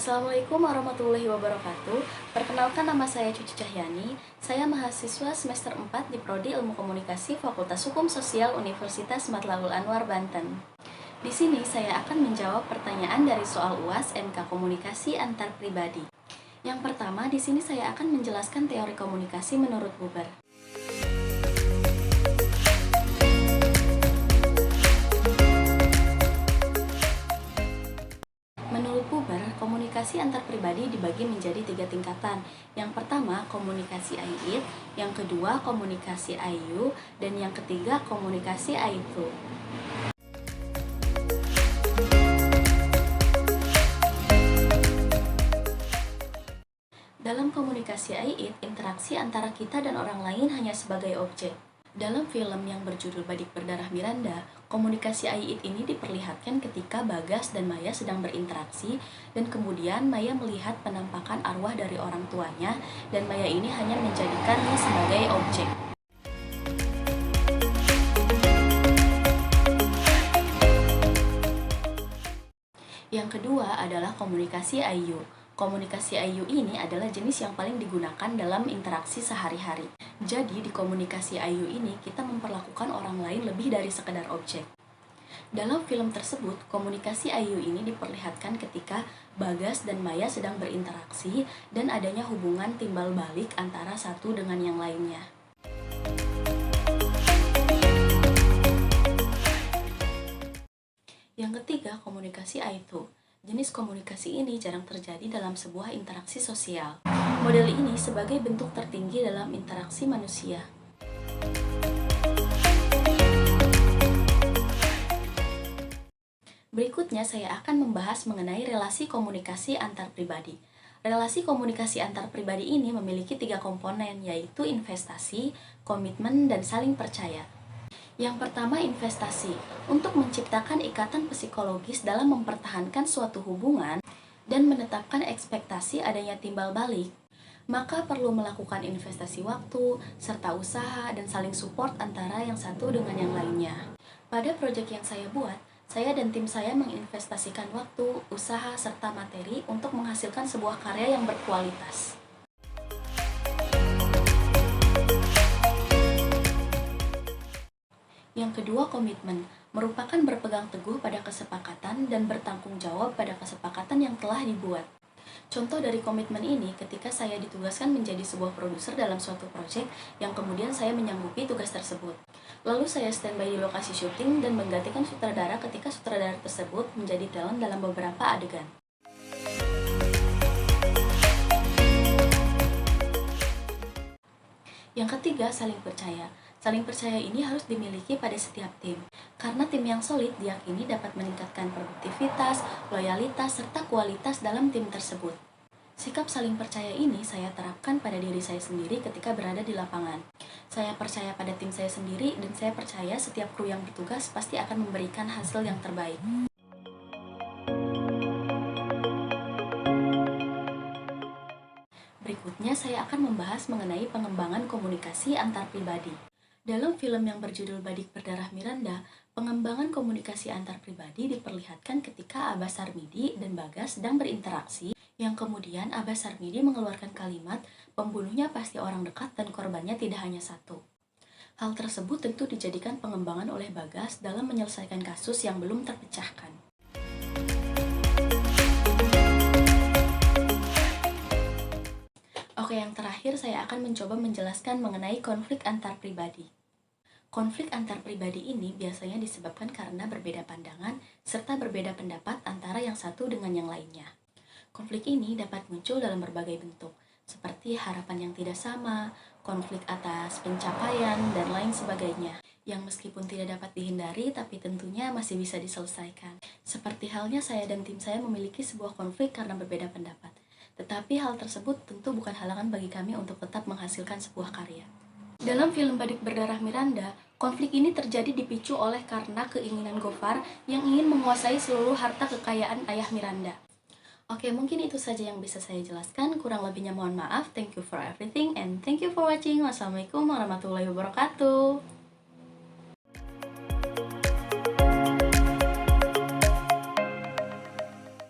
Assalamualaikum warahmatullahi wabarakatuh. Perkenalkan, nama saya Cucu Cahyani. Saya mahasiswa semester 4 di Prodi Ilmu Komunikasi Fakultas Hukum Sosial Universitas Matlaul Anwar, Banten. Di sini saya akan menjawab pertanyaan dari soal UAS MK Komunikasi Antar Pribadi. Yang pertama, di sini saya akan menjelaskan teori komunikasi menurut Buber. Menurut Buber, komunikasi antar pribadi dibagi menjadi 3 tingkatan. Yang pertama, komunikasi I-IT, yang kedua, komunikasi I-U, dan yang ketiga, komunikasi I-TO. Dalam komunikasi I-IT, interaksi antara kita dan orang lain hanya sebagai objek. Dalam film yang berjudul Badik Berdarah Miranda, komunikasi I-IT ini diperlihatkan ketika Bagas dan Maya sedang berinteraksi, dan kemudian Maya melihat penampakan arwah dari orang tuanya, dan Maya ini hanya menjadikannya sebagai objek. Yang kedua adalah komunikasi I-U. Komunikasi I-U ini adalah jenis yang paling digunakan dalam interaksi sehari-hari. Jadi, di komunikasi I-U ini, kita memperlakukan orang lain lebih dari sekedar objek. Dalam film tersebut, komunikasi I-U ini diperlihatkan ketika Bagas dan Maya sedang berinteraksi dan adanya hubungan timbal balik antara satu dengan yang lainnya. Yang ketiga, komunikasi I-TO. Jenis komunikasi ini jarang terjadi dalam sebuah interaksi sosial. Model ini sebagai bentuk tertinggi dalam interaksi manusia. Berikutnya saya akan membahas mengenai relasi komunikasi antar pribadi. Relasi komunikasi antar pribadi ini memiliki 3 komponen, yaitu investasi, komitmen, dan saling percaya. Yang pertama, investasi. Untuk menciptakan ikatan psikologis dalam mempertahankan suatu hubungan dan menetapkan ekspektasi adanya timbal balik, maka perlu melakukan investasi waktu, serta usaha, dan saling support antara yang satu dengan yang lainnya. Pada proyek yang saya buat, saya dan tim saya menginvestasikan waktu, usaha, serta materi untuk menghasilkan sebuah karya yang berkualitas. Yang kedua, komitmen, merupakan berpegang teguh pada kesepakatan dan bertanggung jawab pada kesepakatan yang telah dibuat. Contoh dari komitmen ini ketika saya ditugaskan menjadi sebuah produser dalam suatu proyek yang kemudian saya menyanggupi tugas tersebut. Lalu saya standby di lokasi syuting dan menggantikan sutradara ketika sutradara tersebut menjadi talent dalam beberapa adegan. Yang ketiga, saling percaya. Saling percaya ini harus dimiliki pada setiap tim, karena tim yang solid diyakini dapat meningkatkan produktivitas, loyalitas, serta kualitas dalam tim tersebut. Sikap saling percaya ini saya terapkan pada diri saya sendiri ketika berada di lapangan. Saya percaya pada tim saya sendiri, dan saya percaya setiap kru yang bertugas pasti akan memberikan hasil yang terbaik. Berikutnya saya akan membahas mengenai pengembangan komunikasi antar pribadi. Dalam film yang berjudul Badik Berdarah Miranda, pengembangan komunikasi antar pribadi diperlihatkan ketika Abbas Sarmidi dan Bagas sedang berinteraksi, yang kemudian Abbas Sarmidi mengeluarkan kalimat, "Pembunuhnya pasti orang dekat dan korbannya tidak hanya satu." Hal tersebut tentu dijadikan pengembangan oleh Bagas dalam menyelesaikan kasus yang belum terpecahkan. Oke, yang terakhir saya akan mencoba menjelaskan mengenai konflik antar pribadi. Konflik antar pribadi ini biasanya disebabkan karena berbeda pandangan serta berbeda pendapat antara yang satu dengan yang lainnya. Konflik ini dapat muncul dalam berbagai bentuk, seperti harapan yang tidak sama, konflik atas pencapaian, dan lain sebagainya, yang meskipun tidak dapat dihindari tapi tentunya masih bisa diselesaikan. Seperti halnya saya dan tim saya memiliki sebuah konflik karena berbeda pendapat. Tetapi hal tersebut tentu bukan halangan bagi kami untuk tetap menghasilkan sebuah karya. Dalam film Badik Berdarah Miranda, konflik ini terjadi dipicu oleh karena keinginan Gofar yang ingin menguasai seluruh harta kekayaan ayah Miranda. Oke, mungkin itu saja yang bisa saya jelaskan. Kurang lebihnya mohon maaf. Thank you for everything and thank you for watching. Wassalamualaikum warahmatullahi wabarakatuh.